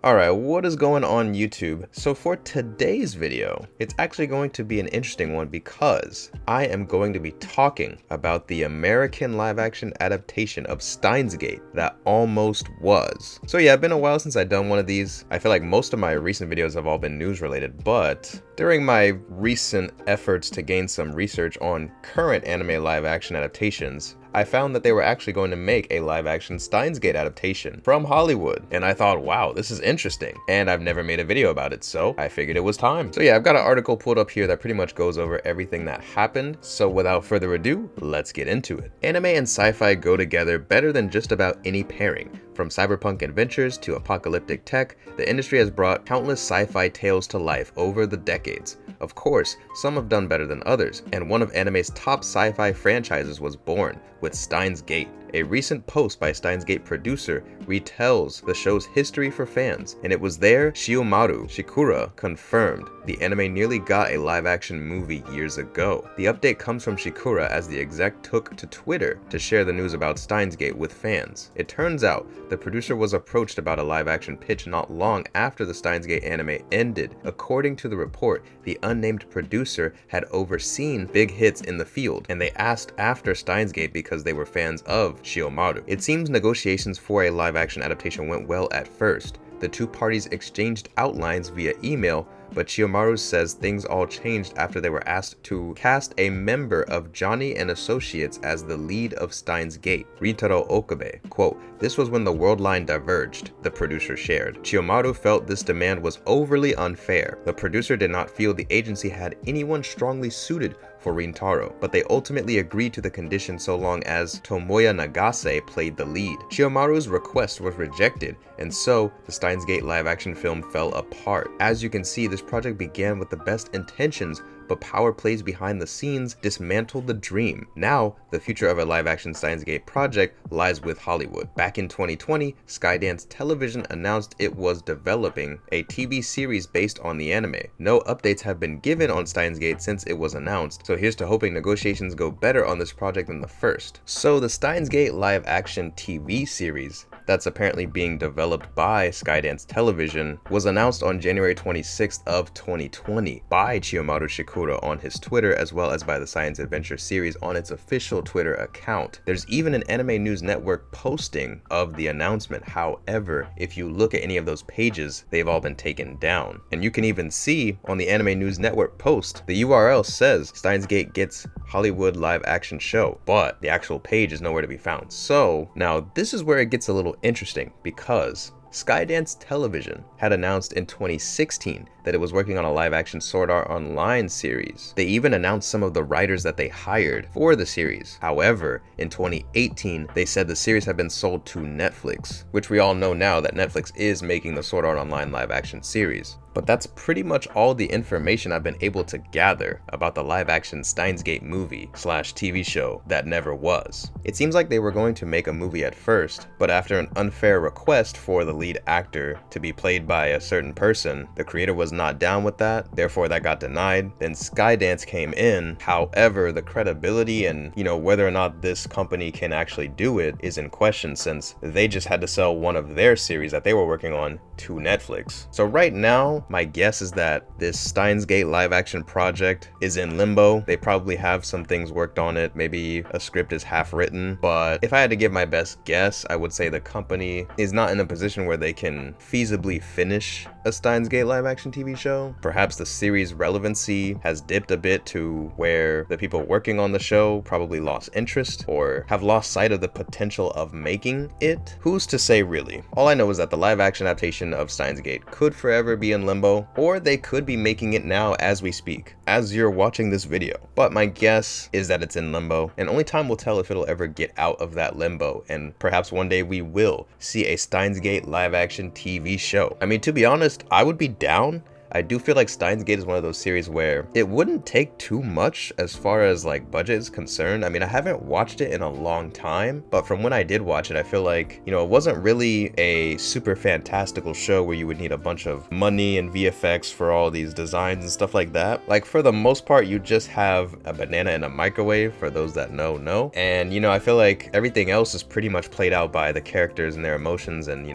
Alright, what is going on YouTube? So for today's video, it's actually going to be an interesting one because I am going to be talking about the American live-action adaptation of Steins Gate that almost was. So yeah, it's been a while since I've done one of these. I feel like most of my recent videos have all been news related, but during my recent efforts to gain some research on current anime live-action adaptations, I found that they were actually going to make a live-action Steins Gate adaptation from Hollywood. And I thought, wow, this is interesting. And I've never made a video about it, so I figured it was time. So yeah, I've got an article pulled up here that pretty much goes over everything that happened. So without further ado, let's get into it. Anime and sci-fi go together better than just about any pairing. From cyberpunk adventures to apocalyptic tech, the industry has brought countless sci-fi tales to life over the decades. Of course, some have done better than others, and one of anime's top sci-fi franchises was born with Steins Gate. A recent post by Steins Gate producer retells the show's history for fans, and it was there Shiyomaru Shikura confirmed the anime nearly got a live-action movie years ago. The update comes from Shikura as the exec took to Twitter to share the news about Steins Gate with fans. It turns out the producer was approached about a live-action pitch not long after the Steins Gate anime ended. According to the report, the unnamed producer had overseen big hits in the field, and they asked after Steins Gate because they were fans of Shiyomaru. It seems negotiations for a live-action adaptation went well at first. The two parties exchanged outlines via email, but Shiyomaru says things all changed after they were asked to cast a member of Johnny and Associates as the lead of Steins Gate, Rintaro Okabe. Quote, "This was when the world line diverged," the producer shared. Shiyomaru felt this demand was overly unfair. The producer did not feel the agency had anyone strongly suited for Rintaro, but they ultimately agreed to the condition so long as Tomoya Nagase played the lead. Shiyomaru's request was rejected, and so the Steins Gate live-action film fell apart. As you can see, this project began with the best intentions, but power plays behind the scenes dismantled the dream. Now, the future of a live-action Steins Gate project lies with Hollywood. Back in 2020, Skydance Television announced it was developing a TV series based on the anime. No updates have been given on Steins Gate since it was announced, so here's to hoping negotiations go better on this project than the first. So the Steins Gate live-action TV series that's apparently being developed by Skydance Television was announced on January 26th of 2020 by Chiyomaru Shikura on his Twitter, as well as by the Science Adventure series on its official Twitter account. There's even an Anime News Network posting of the announcement. However, if you look at any of those pages, they've all been taken down. And you can even see on the Anime News Network post, the URL says Steins Gate gets Hollywood live action show, but the actual page is nowhere to be found. So now this is where it gets a little interesting, because Skydance Television had announced in 2016 that it was working on a live-action Sword Art Online series. They even announced some of the writers that they hired for the series. However, in 2018, they said the series had been sold to Netflix, which we all know now that Netflix is making the Sword Art Online live-action series. But that's pretty much all the information I've been able to gather about the live-action Steins Gate movie / TV show that never was. It seems like they were going to make a movie at first, but after an unfair request for the lead actor to be played by a certain person, the creator was not down with that, therefore that got denied. Then Skydance came in. However, the credibility and, whether or not this company can actually do it is in question, since they just had to sell one of their series that they were working on to Netflix. So right now, my guess is that this Steins Gate live action project is in limbo. They probably have some things worked on it. Maybe a script is half written, but if I had to give my best guess, I would say the company is not in a position where they can feasibly finish a Steins Gate live action TV show. Perhaps the series relevancy has dipped a bit to where the people working on the show probably lost interest or have lost sight of the potential of making it. Who's to say, really? All I know is that the live action adaptation of Steins Gate could forever be in limbo, or they could be making it now as we speak, as you're watching this video. But my guess is that it's in limbo, and only time will tell if it'll ever get out of that limbo, and perhaps one day we will see a Steins Gate live action TV show. I mean, to be honest, I would be down. I do feel like Steins Gate is one of those series where it wouldn't take too much as far as like budget is concerned. I mean, I haven't watched it in a long time, but from when I did watch it, I feel like, it wasn't really a super fantastical show where you would need a bunch of money and VFX for all these designs and stuff like that. Like, for the most part, you just have a banana in a microwave, for those that know. And, I feel like everything else is pretty much played out by the characters and their emotions and,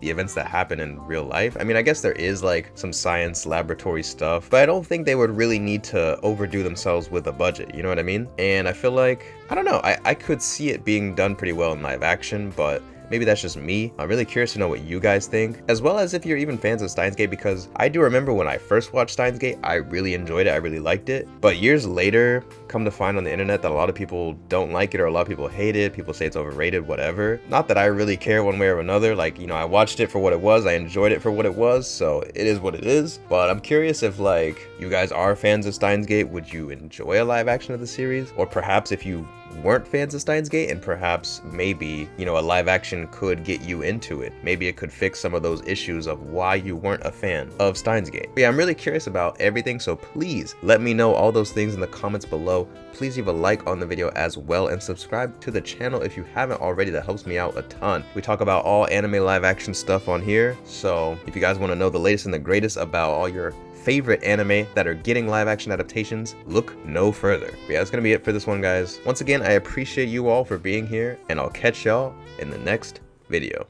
the events that happen in real life. I mean, I guess there is like some science laboratory stuff, but I don't think they would really need to overdo themselves with a budget, you know what I mean? And I feel like, I don't know, I could see it being done pretty well in live action, but maybe that's just me. I'm really curious to know what you guys think, as well as if you're even fans of Steins Gate, because I do remember when I first watched Steins Gate, I really enjoyed it, I really liked it. But years later, come to find on the internet that a lot of people don't like it, or a lot of people hate it, people say it's overrated, whatever. Not that I really care one way or another, like, you know, I watched it for what it was, I enjoyed it for what it was, so it is what it is. But I'm curious if, like, you guys are fans of Steins Gate, would you enjoy a live action of the series? Or perhaps if you weren't fans of Steins Gate, and perhaps maybe, you know, a live action could get you into it. Maybe it could fix some of those issues of why you weren't a fan of Steins Gate. But yeah, I'm really curious about everything, so please let me know all those things in the comments below. Please leave a like on the video as well, and subscribe to the channel if you haven't already. That helps me out a ton. We talk about all anime live action stuff on here, so if you guys want to know the latest and the greatest about all your favorite anime that are getting live action adaptations, look no further. But yeah, that's gonna be it for this one, guys. Once again, I appreciate you all for being here, and I'll catch y'all in the next video.